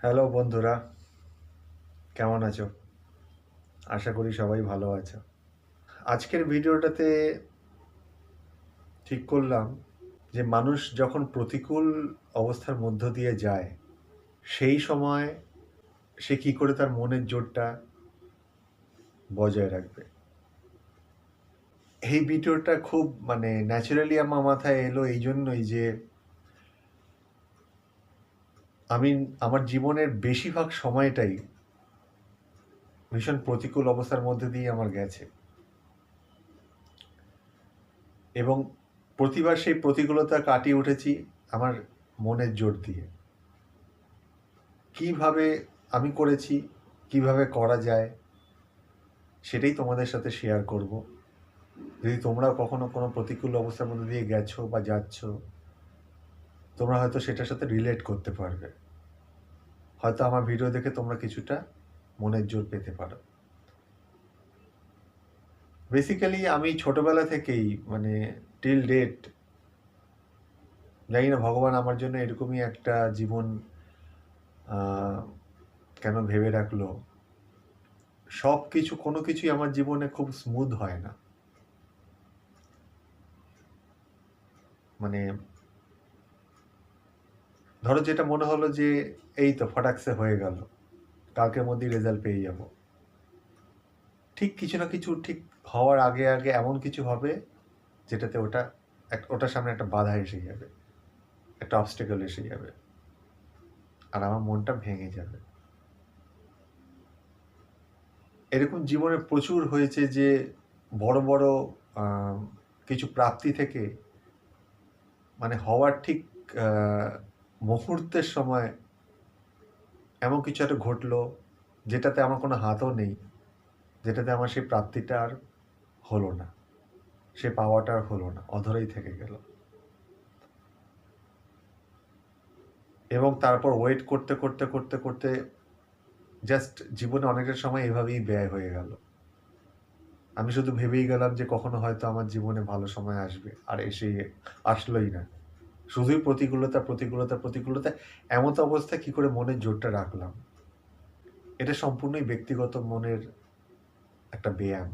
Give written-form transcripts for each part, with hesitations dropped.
Hello বন্ধুরা, কেমন আছো? আশা করি সবাই ভালো আছো। আজকের ভিডিওটাতে ঠিক করলাম যে মানুষ যখন প্রতিকূল অবস্থার মধ্য দিয়ে যায়, সেই সময় সে কী করে তার মনের জোরটা বজায় রাখবে। এই ভিডিওটা খুব ন্যাচারালি আমার মাথায় এলো এই জন্যই যে আমি আমার জীবনের বেশিরভাগ সময়টাই ভীষণ প্রতিকূল অবস্থার মধ্যে দিয়ে আমার গেছে এবং প্রতিবার সেই প্রতিকূলতা কাটিয়ে উঠেছি আমার মনের জোর দিয়ে। কিভাবে আমি করেছি, কিভাবে করা যায় সেটাই তোমাদের সাথে শেয়ার করব। যদি তোমরা কখনো কোনো প্রতিকূল অবস্থার মধ্যে দিয়ে গেছো বা যাচ্ছ, তোমরা হয়তো সেটার সাথে রিলেট করতে পারবে। হয়তো আমার ভিডিও দেখে তোমরা কিছুটা মনের জোর পেতে পারো। বেসিক্যালি আমি ছোটবেলা থেকেই টিল ডেট জানি না ভগবান আমার জন্য এরকমই একটা জীবন কেন ভেবে রাখলো। সব কিছু কোনো কিছুই আমার জীবনে খুব স্মুথ হয় না। মানে ধরো যেটা মনে হলো যে এই তো ফটাকসে হয়ে গেল, কালকের মধ্যেই রেজাল্ট পেয়ে যাব, ঠিক কিছু না কিছু ঠিক হওয়ার আগে আগে এমন কিছু হবে যেটাতে ওটার সামনে একটা বাধা এসে যাবে, একটা অবস্টেকল এসে যাবে, আর আমার মনটা ভেঙে যাবে। এরকম জীবনে প্রচুর হয়েছে যে বড় বড় কিছু প্রাপ্তি থেকে হওয়ার ঠিক মুহূর্তের সময় এমন কিছু একটা ঘটলো যেটাতে আমার কোনো হাতও নেই, যেটাতে আমার সেই প্রাপ্তিটা আর হলো না, সে পাওয়াটা আর হলো না, অধরেই থেকে গেল। এবং তারপর ওয়েট করতে করতে করতে করতে জাস্ট জীবনে অনেকটা সময় এভাবেই ব্যয় হয়ে গেল। আমি শুধু ভেবেই গেলাম যে কখনো হয়তো আমার জীবনে ভালো সময় আসবে, আর আসলোই না। শুধুই প্রতিকূলতা প্রতিকূলতা প্রতিকূলতা। এমত অবস্থায় কি করে মনের জোরটা রাখলাম, এটা সম্পূর্ণই ব্যক্তিগত মনের একটা ব্যায়াম।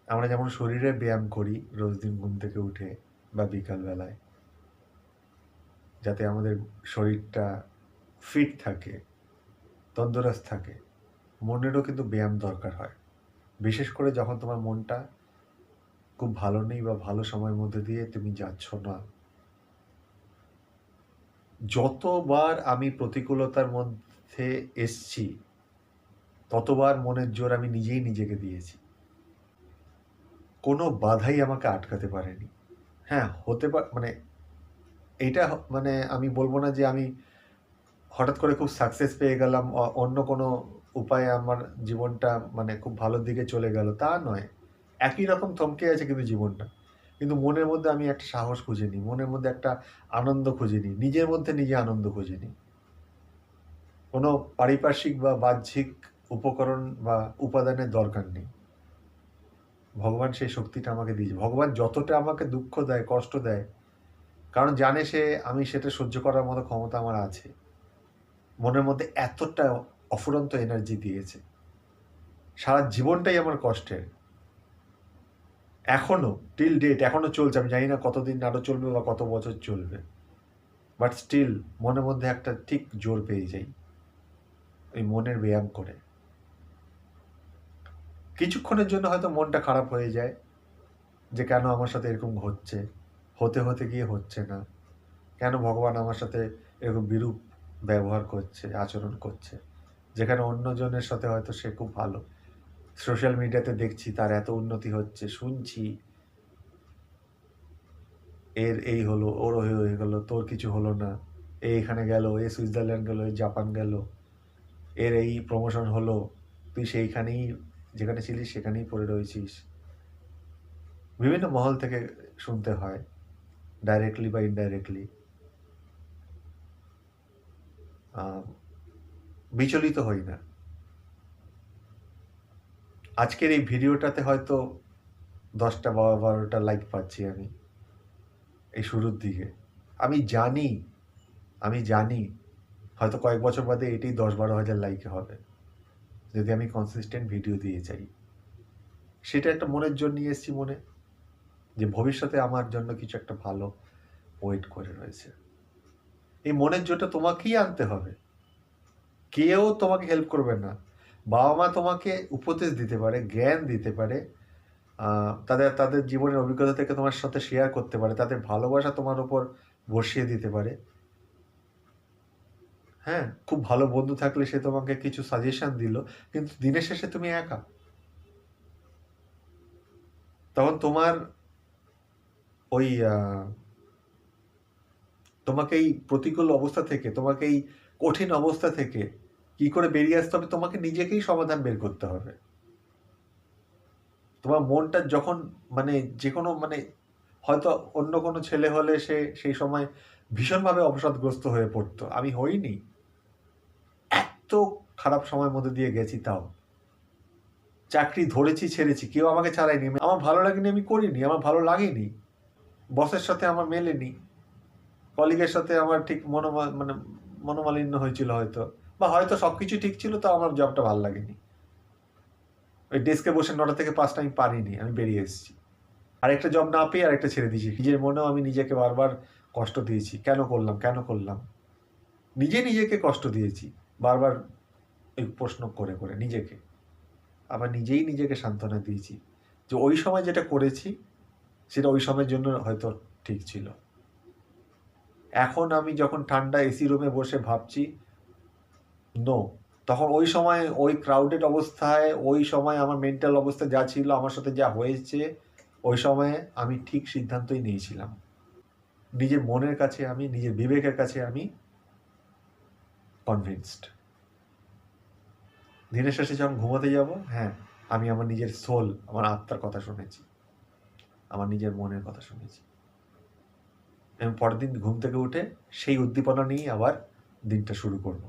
আমরা যেমন শরীরে ব্যায়াম করি রোজ দিন ঘুম থেকে উঠে বা বিকালবেলায়, যাতে আমাদের শরীরটা ফিট থাকে, তন্দুরস্ত থাকে, মনেরও কিন্তু ব্যায়াম দরকার হয়। বিশেষ করে যখন তোমার মনটা খুব ভালো নেই বা ভালো সময়ের মধ্যে দিয়ে তুমি যাচ্ছ না। যতবার আমি প্রতিকূলতার মধ্যে এসছি, ততবার মনের জোর আমি নিজেই নিজেকে দিয়েছি। কোনো বাধাই আমাকে আটকাতে পারেনি। হ্যাঁ, হতে এইটা আমি বলব না যে আমি হঠাৎ করে খুব সাকসেস পেয়ে গেলাম, অন্য কোনো উপায়ে আমার জীবনটা খুব ভালোর দিকে চলে গেল, তা নয়। একই রকম থমকে আছে কিন্তু জীবনটা। কিন্তু মনের মধ্যে আমি একটা সাহস খুঁজে নিই, মনের মধ্যে একটা আনন্দ খুঁজে নিই, নিজের মধ্যে নিজে আনন্দ খুঁজে নিই। কোনো পারিপার্শ্বিক বা বাহ্যিক উপকরণ বা উপাদানের দরকার নেই। ভগবান সেই শক্তিটা আমাকে দিয়েছে। ভগবান যতটা আমাকে দুঃখ দেয়, কষ্ট দেয়, কারণ জানে আমি সেটা সহ্য করার মতো ক্ষমতা আমার আছে। মনের মধ্যে এতটা অফুরন্ত এনার্জি দিয়েছে। সারা জীবনটাই আমার কষ্টের। এখনো টিল ডেট এখনো চলছে। আমি জানি না কতদিন আরো চলবে বা কত বছর চলবে। বাট স্টিল মনের মধ্যে একটা ঠিক জোর পেয়ে যাই ওই মনের ব্যায়াম করে। কিছুক্ষণের জন্য হয়তো মনটা খারাপ হয়ে যায় যে কেন আমার সাথে এরকম হচ্ছে, হতে হতে গিয়ে হচ্ছে না, কেন ভগবান আমার সাথে এরকম বিরূপ ব্যবহার করছে, আচরণ করছে, যেখানে অন্যজনের সাথে হয়তো সে খুব ভালো। সোশ্যাল মিডিয়াতে দেখছি তার এত উন্নতি হচ্ছে, শুনছি এর এই হলো, ওর ওই হয়ে গেল, তোর কিছু হলো না, এ এখানে গেল, এ সুইজারল্যান্ড গেল, এ জাপান গেল, এর এই প্রমোশন হলো, তুই সেইখানেই যেখানে ছিলিস সেখানেই পড়ে রয়েছিস। বিভিন্ন মহল থেকে শুনতে হয়, ডাইরেক্টলি বা ইনডাইরেক্টলি। বিচলিত হই না। আজকের এই ভিডিওটাতে হয়তো 10টা বা 12টা লাইক পাচ্ছি আমি এই শুরুর দিকে। আমি জানি, আমি জানি হয়তো কয়েক বছর বাদে এটাই 10-12 হাজার লাইকে হবে, যদি আমি কনসিস্টেন্ট ভিডিও দিয়ে যাই। সেটা একটা মনের জোর নিয়ে এসেছি মনে, যে ভবিষ্যতে আমার জন্য কিছু একটা ভালো ওয়েট করে রয়েছে। এই মনের জোরটা তোমাকেই আনতে হবে, কেউ তোমাকে হেল্প করবে না। বাবা মা তোমাকে উপদেশ দিতে পারে, জ্ঞান দিতে পারে, তাদের জীবনের অভিজ্ঞতা থেকে তোমার সাথে শেয়ার করতে পারে, তাদের ভালোবাসা তোমার উপর বসিয়ে দিতে পারে। হ্যাঁ, খুব ভালো বন্ধু থাকলে সে তোমাকে কিছু সাজেশন দিল, কিন্তু দিনের শেষে তুমি একা। তখন তোমার ওই তোমাকে এই প্রতিকূল অবস্থা থেকে, তোমাকে এই কঠিন অবস্থা থেকে কি করে বেরিয়ে আসতে হবে, তোমাকে নিজেকেই সমাধান বের করতে হবে। তোমার মনটা যখন যে কোনো হয়তো অন্য কোনো ছেলে হলে সে সেই সময় ভীষণভাবে অবসাদগ্রস্ত হয়ে পড়তো, আমি হইনি। এত খারাপ সময়ের মধ্যে দিয়ে গেছি, তাও চাকরি ধরেছি, ছেড়েছি, কেউ আমাকে ছাড়ায়নি, আমার ভালো লাগেনি আমি করিনি, আমার ভালো লাগেনি, বসের সাথে আমার মেলেনি, কলিগের সাথে আমার ঠিক মনোমালিন্য হয়েছিল হয়তো, বা হয়তো সবকিছু ঠিক ছিল, তো আমার জবটা ভালো লাগেনি। ওই ডেস্কে বসে 9টা থেকে 5টা আমি পারিনি, আমি বেরিয়ে এসেছি। আরেকটা জব না পেয়ে আরেকটা ছেড়ে দিয়েছি। নিজের মনেও আমি নিজেকে বারবার কষ্ট দিয়েছি, কেন করলাম, নিজেকে কষ্ট দিয়েছি বারবার, এই প্রশ্ন করে করে নিজেকে। আবার নিজেকে সান্ত্বনা দিয়েছি যে ওই সময় যেটা করেছি সেটা ওই সময়ের জন্য হয়তো ঠিক ছিল। এখন আমি যখন ঠান্ডা এসি রুমে বসে ভাবছি, নো, তখন ওই সময় ওই ক্রাউডেড অবস্থায়, ওই সময় আমার মেন্টাল অবস্থা যা ছিল, আমার সাথে যা হয়েছে, ওই সময়ে আমি ঠিক সিদ্ধান্তই নিয়েছিলাম। নিজের মনের কাছে আমি, নিজের বিবেকের কাছে আমি কনভিন্সড। দিনের শেষে যখন ঘুমাতে যাব, হ্যাঁ, আমি আমার নিজের সোল, আমার আত্মার কথা শুনেছি, আমার নিজের মনের কথা শুনেছি। আমি পরের দিন ঘুম থেকে উঠে সেই উদ্দীপনা নিয়ে আবার দিনটা শুরু করব।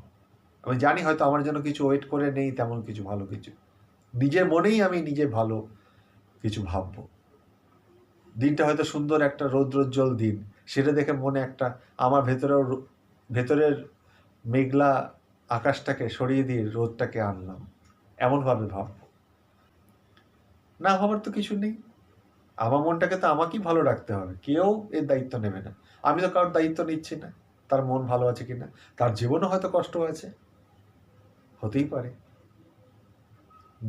আমি জানি হয়তো আমার জন্য কিছু ওয়েট করে নেই, তেমন কিছু ভালো কিছু, নিজের মনেই আমি নিজে ভালো কিছু ভাববো। দিনটা হয়তো সুন্দর একটা রৌদ্রোজ্জ্বল দিন, সেটা দেখে মনে একটা আমার ভেতরের মেঘলা আকাশটাকে সরিয়ে দিয়ে রোদটাকে আনলাম, এমনভাবে ভাববো। না ভাবার তো কিছু নেই, আমার মনটাকে তো আমাকেই ভালো রাখতে হবে, কেউ এর দায়িত্ব নেবে না। আমি তো কারোর দায়িত্ব নিচ্ছি না তার মন ভালো আছে কিনা, তার জীবনও হয়তো কষ্ট আছে, হতেই পারে।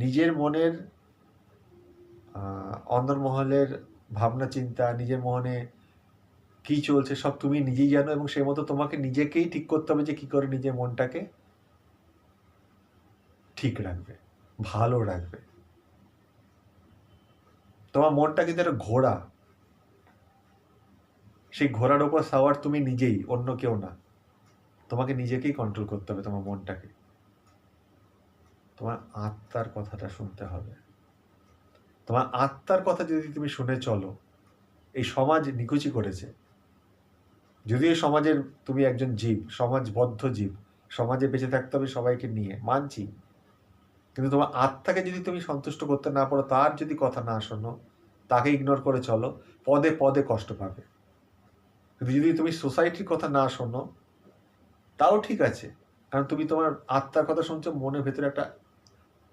নিজের মনের অন্দরমহলের ভাবনা চিন্তা, নিজের মনে কি চলছে সব তুমি নিজেই জানো, এবং সেই মতো তোমাকে নিজেকেই ঠিক করতে হবে যে কি করে নিজের মনটাকে ঠিক রাখবে, ভালো রাখবে। তোমার মনটা কিন্তু একটা ঘোড়া, সেই ঘোড়ার ওপর সাওয়ার তুমি নিজেই, অন্য কেউ না। তোমাকে নিজেকেই কন্ট্রোল করতে হবে তোমার মনটাকে। তোমার আত্মার কথাটা শুনতে হবে। তোমার আত্মার কথা যদি তুমি শুনে চলো, এই সমাজ নিকুচি করেছে, যদিও সমাজের তুমি একজন জীব, সমাজবদ্ধ জীব, সমাজে বেঁচে থাকতে হবে সবাইকে নিয়ে, মানছি, কিন্তু তোমার আত্মাকে যদি তুমি সন্তুষ্ট করতে না পারো, তার যদি কথা না শোনো, তাকে ইগনোর করে চলো, পদে পদে কষ্ট পাবে। কিন্তু যদি তুমি সোসাইটির কথা না শোনো, তাও ঠিক আছে, কারণ তুমি তোমার আত্মার কথা শুনছো, মনের ভেতরে একটা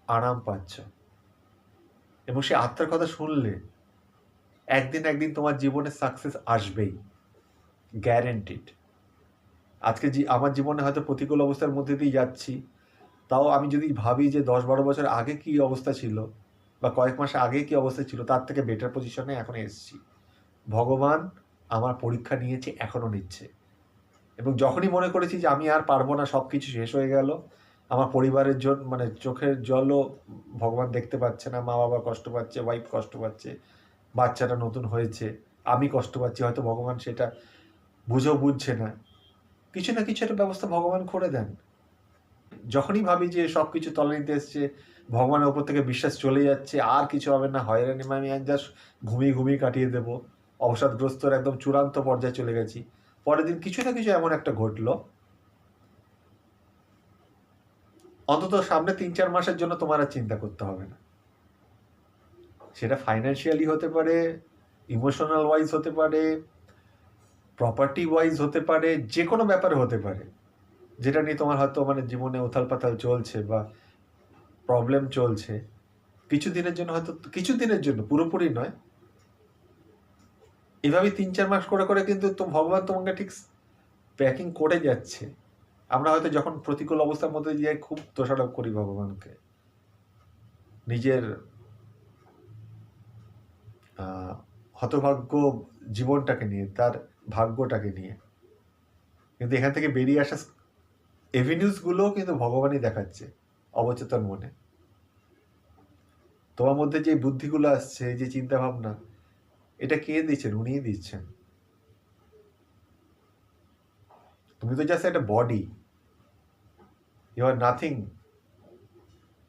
আরাম পাচ্ছ, এবং সে আত্মার কথা শুনলে একদিন তোমার জীবনে সাকসেস আসবেই, গ্যারেন্টিড। আজকে আমার জীবনে হয়তো প্রতিকূল অবস্থার মধ্যে দিয়ে যাচ্ছি, তাও আমি যদি ভাবি যে 10-12 বছর আগে কি অবস্থা ছিল, বা কয়েক মাস আগে কি অবস্থা ছিল, তার থেকে বেটার পজিশনে এখন এসেছি। ভগবান আমার পরীক্ষা নিয়েছে, এখনও নিচ্ছে, এবং যখনই মনে করেছি যে আমি আর পারবো না, সব কিছু শেষ হয়ে গেল, আমার পরিবারের জন্য চোখের জলও ভগবান দেখতে পাচ্ছে না, মা বাবা কষ্ট পাচ্ছে, ওয়াইফ কষ্ট পাচ্ছে, বাচ্চাটা নতুন হয়েছে, আমি কষ্ট পাচ্ছি, হয়তো ভগবান সেটা বুঝেও বুঝছে না, কিছু না কিছু একটা ব্যবস্থা ভগবান করে দেন। যখনই ভাবি যে সব কিছু তলানিতে এসছে, ভগবানের ওপর থেকে বিশ্বাস চলে যাচ্ছে, আর কিছু হবে না, হয়রানি, আমি জাস্ট ঘুমিয়ে কাটিয়ে দেবো, অবসাদগ্রস্তর একদম চূড়ান্ত পর্যায়ে চলে গেছি, পরের দিন কিছু না কিছু এমন একটা ঘটলো, অন্তত সামনে 3-4 মাসের জন্য তোমার আর চিন্তা করতে হবে না। সেটা ফাইন্যান্সিয়ালি হতে পারে, ইমোশনাল ওয়াইজ হতে পারে, প্রপার্টি ওয়াইজ হতে পারে, যে কোনো ব্যাপারে হতে পারে। যেটা নিয়ে তোমার হয়তো মানে জীবনে উথাল-পাথাল চলছে বা প্রবলেম চলছে, কিছুদিনের জন্য হয়তো, কিছুদিনের জন্য, পুরোপুরি নয়, এভাবেই ৩-৪ মাস করে কিন্তু ভগবান তোমাকে ঠিক প্যাকিং করে যাচ্ছে। আমরা হয়তো যখন প্রতিকূল অবস্থার মধ্যে দিয়ে যাই খুব দোষারোপ করি ভগবানকে, নিজের হতভাগ্য জীবনটাকে নিয়ে, তার ভাগ্যটাকে নিয়ে। কিন্তু এখান থেকে বেরিয়ে আসা এভিনিউজ গুলোও কিন্তু ভগবানই দেখাচ্ছে অবচেতন মনে। তোমার মধ্যে যে বুদ্ধিগুলো আসছে, এই যে চিন্তা ভাবনা, এটা কে দিচ্ছেন? উনিই দিচ্ছেন। তুমি তো জাস্ট একটা বডি, ইউ আর নাথিং।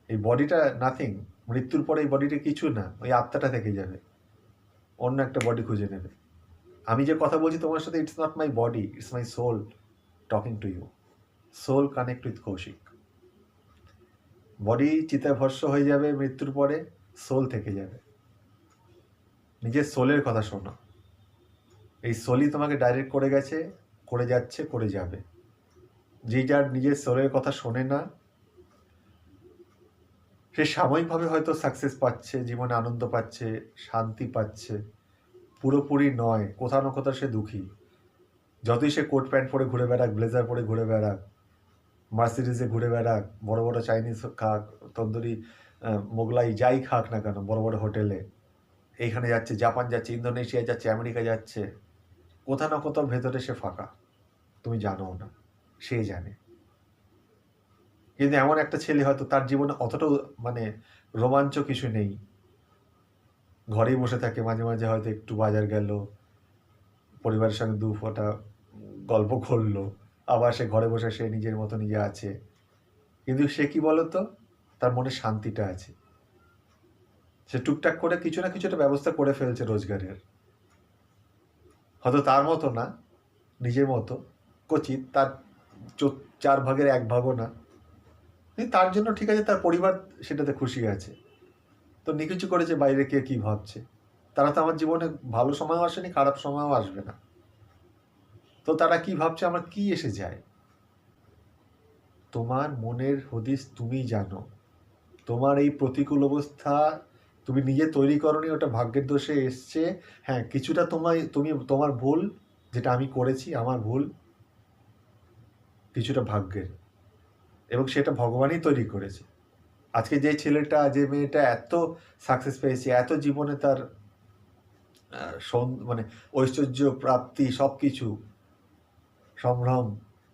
এই বডিটা নাথিং। মৃত্যুর পরে এই বডিটা কিছু না, ওই আত্মাটা থেকে যাবে, অন্য একটা বডি খুঁজে নেবে। আমি যে কথা বলছি তোমার সাথে, it's not my body, it's my soul talking to you. Soul connect with Kaushik. Body চিতায় ভস্ম হয়ে যাবে মৃত্যুর পরে, সোল থেকে যাবে। নিজের সোলের কথা শোনো। এই সোলই তোমাকে ডাইরেক্ট করে গেছে, করে যাচ্ছে, করে যাবে। যে যার নিজের সোলের কথা শোনে না, সে সাময়িকভাবে হয়তো সাকসেস পাচ্ছে, জীবনে আনন্দ পাচ্ছে, শান্তি পাচ্ছে, পুরোপুরি নয়, কোথাও না কোথাও সে দুঃখী। যতই সে কোট প্যান্ট পরে ঘুরে বেড়াক, ব্লেজার পরে ঘুরে বেড়াক, মার্সিডিজে ঘুরে বেড়াক, বড় বড় চাইনিজ খাক, তন্দুরি, মোগলাই যাই খাক না কেন, বড় বড় হোটেলে, এইখানে যাচ্ছে, জাপান যাচ্ছে, ইন্দোনেশিয়া যাচ্ছে, আমেরিকা যাচ্ছে, কোথাও না কোথাও ভেতরে সে ফাঁকা। তুমি জানো না, সে জানে। কিন্তু এমন একটা ছেলে হয়তো তার জীবনে অতটাও মানে রোমাঞ্চ কিছু নেই, ঘরেই বসে থাকে, মাঝে মাঝে হয়তো একটু বাজার গেল, পরিবারের সঙ্গে ২ ফোঁটা গল্প করলো, আবার সে ঘরে বসে সে নিজের মতো নিজে আছে। কিন্তু সে কি বলতো, তার মনে শান্তিটা আছে। সে টুকটাক করে কিছু না কিছু একটা ব্যবস্থা করে ফেলছে রোজগারের। হয়তো তার মতো না, নিজের মতো, কচিত, তার ৪ ভাগের ১ ভাগও না। কিন্তু তার জন্য ঠিক আছে, তার পরিবার সেটাতে খুশি আছে। তো নিকুচি করেছে বাইরে কে কি ভাবছে। তারা তো আমার জীবনে ভালো সময়ও আসেনি, খারাপ সময়ও আসবে না। তো তারা কি ভাবছে আমার কি এসে যায়? তোমার মনের হদিস তুমি জানো। তোমার এই প্রতিকূল অবস্থা তুমি নিজে তৈরি করনি, ওটা ভাগ্যের দোষে এসছে। হ্যাঁ, কিছুটা তোমার ভুল, যেটা আমি করেছি আমার ভুল, কিছুটা ভাগ্যের, এবং সেটা ভগবানই তৈরি করেছে। আজকে যে ছেলেটা, যে মেয়েটা এত সাকসেস পেয়েছে, এত জীবনে তার মানে ঐশ্বর্য প্রাপ্তি, সব কিছু, সম্ভ্রম,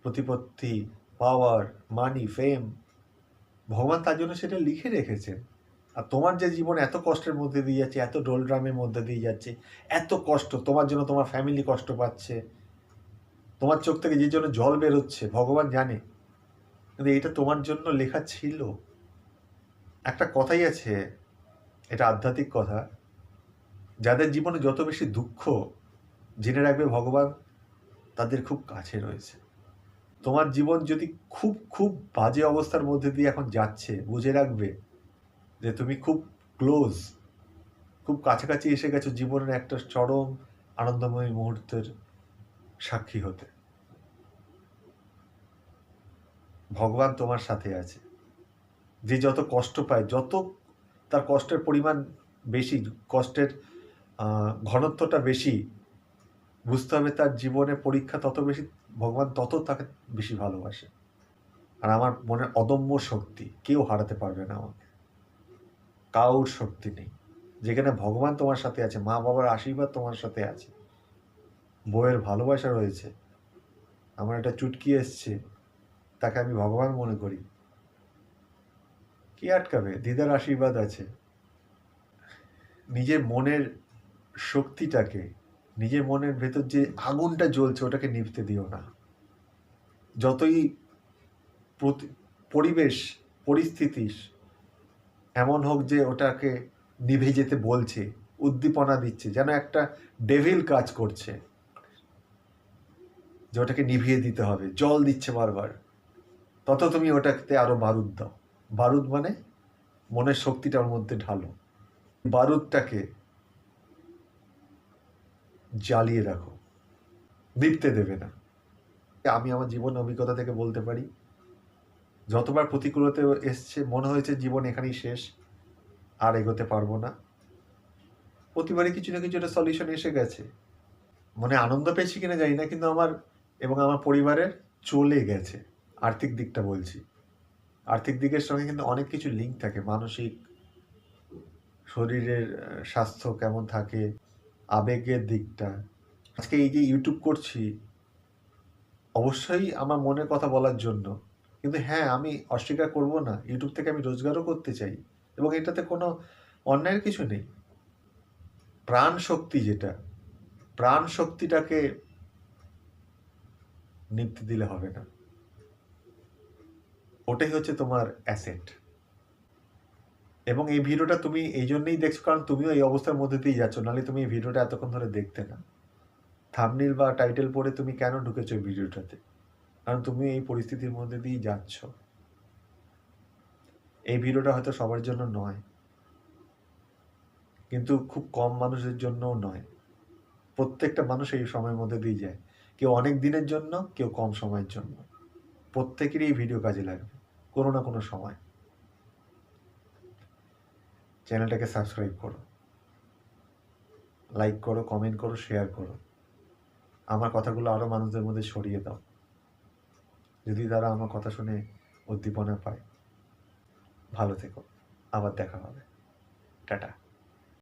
প্রতিপত্তি, পাওয়ার, মানি, ফেম, ভগবান তার জন্য সেটা লিখে রেখেছেন। আর তোমার যে জীবন এত কষ্টের মধ্যে দিয়ে যাচ্ছে, এত ডোলড্রামের মধ্যে দিয়ে যাচ্ছে, এত কষ্ট, তোমার জন্য তোমার ফ্যামিলি কষ্ট পাচ্ছে, তোমার চোখ থেকে যে জন্য জল বেরোচ্ছে, ভগবান জানে। কিন্তু এটা তোমার জন্য লেখা ছিল। একটা কথাই আছে, এটা আধ্যাত্মিক কথা, যাদের জীবনে যত বেশি দুঃখ, জেনে রাখবে ভগবান তাদের খুব কাছে রয়েছে। তোমার জীবন যদি খুব খুব বাজে অবস্থার মধ্যে দিয়ে এখন যাচ্ছে, বুঝে রাখবে যে তুমি খুব ক্লোজ, খুব কাছাকাছি এসে গেছো জীবনের একটা চরম আনন্দময় মুহূর্তের সাক্ষী হতে। ভগবান তোমার সাথে আছে। যে যত কষ্ট পায়, যত তার কষ্টের পরিমাণ বেশি, কষ্টের ঘনত্বটা বেশি, বুঝতে হবে তার জীবনে পরীক্ষা তত বেশি, ভগবান তত তাকে বেশি ভালোবাসে। আর আমার মনের অদম্য শক্তি, কেউ হারাতে পারবে না আমাকে, কাউর শক্তি নেই। যেখানে ভগবান তোমার সাথে আছে, মা বাবার আশীর্বাদ তোমার সাথে আছে, বউয়ের ভালোবাসা রয়েছে, আমার একটা চুটকি এসছে, তাকে আমি ভগবান মনে করি, কি আটকাবে? দিদার আশীর্বাদ আছে। নিজের মনের শক্তিটাকে, নিজের মনের ভেতর যে আগুনটা জ্বলছে, ওটাকে নিভতে দিও না। যতই পরিবেশ, পরিস্থিতি এমন হোক যে ওটাকে নিভে যেতে বলছে, উদ্দীপনা দিচ্ছে, যেন একটা ডেভিল কাজ করছে, যে ওটাকে নিভিয়ে দিতে হবে, জল দিচ্ছে বারবার, তত তুমি ওটাতে আরো বারুদ দাও। বারুদ মানে মনের শক্তিটা ওর মধ্যে ঢালো, বারুদটাকে জ্বালিয়ে রাখো, নিভতে দেবে না। আমি আমার জীবনের অভিজ্ঞতা থেকে বলতে পারি, যতবার প্রতিকূলতা এসছে মনে হয়েছে জীবন এখানেই শেষ, আর এগোতে পারবো না। প্রতিবারই কিছু না কিছু একটা সলিউশন এসে গেছে। মনে আনন্দ পেয়েছি কিনা জানি না, কিন্তু আমার এবং আমার পরিবারের চলে গেছে। আর্থিক দিকটা বলছি। আর্থিক দিকের সঙ্গে কিন্তু অনেক কিছু লিঙ্ক থাকে। মানসিক, শরীরের স্বাস্থ্য কেমন থাকে, আবেগের দিকটা। আজকে এই যে ইউটিউব করছি, অবশ্যই আমার মনের কথা বলার জন্য। কিন্তু হ্যাঁ, আমি অস্বীকার করব না। ইউটিউব থেকে আমি রোজগারও করতে চাই এবং এটাতে কোনো অন্যায়ের কিছু নেই। প্রাণ শক্তি যেটা, প্রাণ শক্তিটাকে নিভতে দিলে হবে না। ওটাই হচ্ছে তোমার অ্যাসেট। এবং এই ভিডিওটা তুমি এই জন্যই দেখছো কারণ তুমিও এই অবস্থার মধ্যে দিয়েই যাচ্ছ, নাহলে তুমি এই ভিডিওটা এতক্ষণ ধরে দেখতে না। থাম্বনেইল বা টাইটেল পড়ে তুমি কেন ঢুকেছো এই ভিডিওটাতে? কারণ তুমি এই পরিস্থিতির মধ্যে দিয়েই যাচ্ছ। এই ভিডিওটা হয়তো সবার জন্য নয়, কিন্তু খুব কম মানুষের জন্যও নয়। প্রত্যেকটা মানুষ এই সময়ের মধ্যে দিয়ে যায়। কেউ অনেক দিনের জন্য, কেউ কম সময়ের জন্য। প্রত্যেকেরই এই ভিডিও কাজে লাগবে কোনো না কোনো সময়। চ্যানেলটাকে সাবস্ক্রাইব করো, লাইক করো, কমেন্ট করো, শেয়ার করো। আমার কথাগুলো আরও মানুষদের মধ্যে ছড়িয়ে দাও, যদি তারা আমার কথা শুনে উদ্দীপনা পায়। ভালো থেকো, আবার দেখা হবে। টাটা।